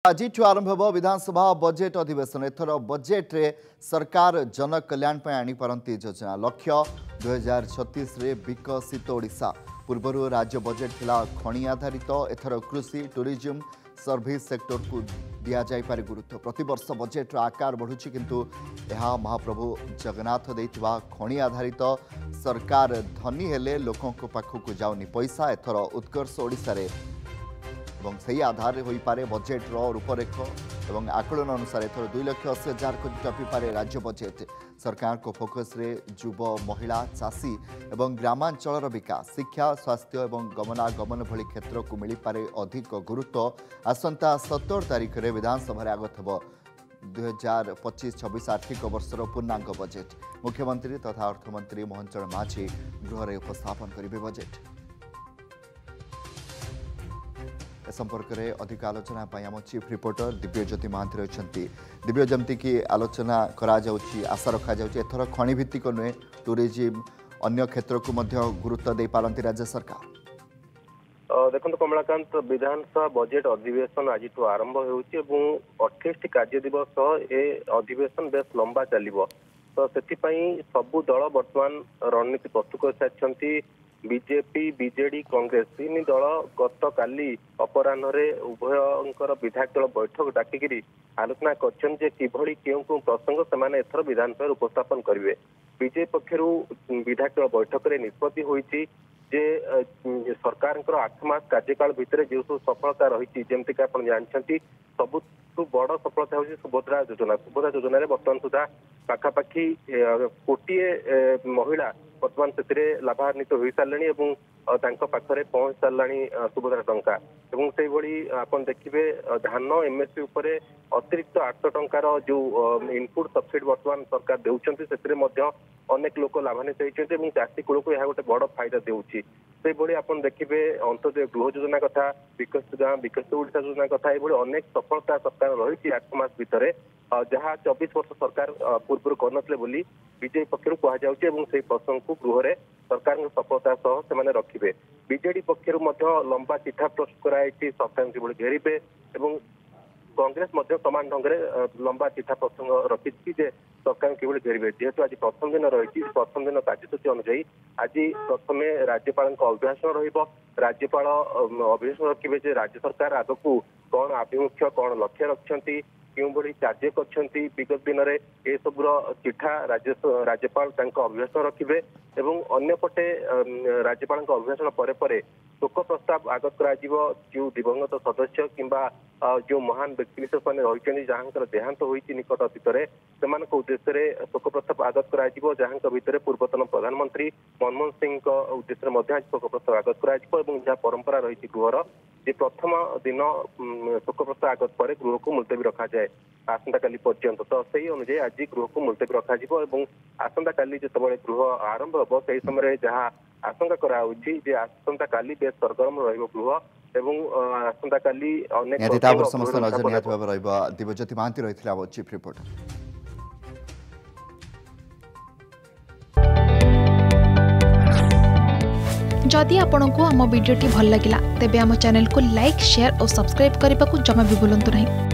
आज आरंभ हो विधानसभा बजेट अधिवेशन एथर बजेट रे सरकार जन कल्याण आनीपारती योजना लक्ष्य 2036 रे विकसित ओडिशा पूर्व राज्य बजेट थिला खनि आधारित एथर कृषि टूरिज्म सर्विस सेक्टर को दिया जाय पारे गुरुत्व प्रतिवर्ष बजेट आकार बढ़ुछि किंतु यह महाप्रभु जगन्नाथ देइथिबा खनि आधारित सरकार धनी हेले लोकों को पाखक जाउनी पैसा एथर उत्कर्ष ओडिशा रे এবং সেই আধারে হইপারে বজেটর রূপরেখ এবং আকলন অনুসারে এথর 2,80,000 কোটি টপি পারে রাজ্য বজেট सरकार को फोकस रे युव महिला चाषी और ग्रामांचल विकास शिक्षा स्वास्थ्य और गमनागमन भली क्षेत्र को मिल पारे अधिक गुरुत्व आसंता 17 तारीख में विधानसभा आगत हो 2025-26 आर्थिक वर्षर पूर्णांग बजेट मुख्यमंत्री तथा अर्थमंत्री मोहन चरण माझी गृह में उपस्थापन करेंगे बजेट संपर्क में अधिक आलोचना आम चीफ रिपोर्टर दिव्यज्योति महांती रही दिव्य जमती की आलोचना करा आशा रखा एथर खनि भित्तिक नुहे टूरिज्म अन्य क्षेत्र को गुरुत्व दे पारती राज्य सरकार। देखो कमलाकांत विधानसभा बजेट अधिवेशन आज आरंभ हो 28 कार्य दिवस ए अधिवेशन बेस लंबा चलो तो से सबू दल बर्तमान रणनीति प्रस्तुत कर सारी बीजेपी बीजेडी कांग्रेस तीन दल गत काली अपराह उभयर विधायक दल बैठक डाकिकी आलोचना कर क्यों प्रसंग से एथर विधानसभा उपस्थापन करेंगे बीजेपी पक्षर विधायक दल बैठक में निष्पत्ति होती जे सरकार 8 मास कार्यकाल भितर जो सब सफलता रही जमीक आप जानते सबुठ बड़ सफलता हूँ सुभद्रा योजना बर्तमान सुधा पाखापाखि कोटिए महिला बर्तमान से लाभान्वित हो सारे पाखे पहुंच सारे सुभद्रा टंका आप देखिए धान एमएसपी उपर अतिरिक्त 800 टंकार जो इनपुट सब्सिडी बर्तमान सरकार देते अनेक लोक लाभान्वित होती चाषी कूल को यह गोटे बड़ फायदा देउछि से आप देखिए अंत्योदय गृह योजना कथा विकसित गाँव विकसित ओडिशा योजना कथा ये अनेक सफलता सरकार रही 8 मास भितर जहाँ 24 वर्ष सरकार पूर्व करनथले बोली बीजेपी पक्षर कहुचे प्रसंग को गृह में सरकार सफलता से रखिए बीजेडी पक्षर लंबा चिठा प्रस्तुत कराई सरकार किभଳି घेरिबे एवं कांग्रेस समान ढंग से लंबा चिठा प्रसंग रखी सरकार किभଳି घेरिबे जेहेतु आज प्रथम दिन रही प्रथम दिन कार्यसूची अनुଯାयी आज प्रथम राज्यपाल अभिभाषण राज्यपाल अभिभाषण रखिए राज्य सरकार आग को कौन आभिमुख्य कौन लक्ष्य रखिंट क्यों भली कार्य कर विगत दिन में ये सब चिठा राज्यपाल अभिभाषण रखिए एवं अन्यपटे राज्यपाल अभिभाषण पर शोक प्रस्ताव आगत कर जो दिवंगत सदस्य किंबा जो महान व्यक्ति विशेष मैंने रही जहाँ देहांत होती निकट अतीत से उद्देश्य शोक प्रस्ताव आगत कर जहाँ भितर पूर्वतन प्रधानमंत्री मनमोहन सिंह उद्देश्य शोक प्रस्ताव आगत कर जहाँ परंपरा रही गृहर जे प्रथम दिन शोक प्रस्ताव आगत पर गृह को मुलतवी रखा जाए आसंता काली पर्यंत तो से अनुଯାयी आज गृह को मुलतवी रखा आसंता काली जो गृह आरंभ हम से समय जहाँ आशंका कराउछि जे आसंता काली बेस सरगरम रहिबो गृह एवं आसंता काली अनेक समस्त नजर निहात भाव रहिबा दिव्यज्योति महांती रहिथिला चीफ रिपोर्टर। जदि आपंक आम भिडी भल लगा तेब आम चैनल को लाइक शेयर और सब्सक्राइब करने को जमा भी भूलु नहीं।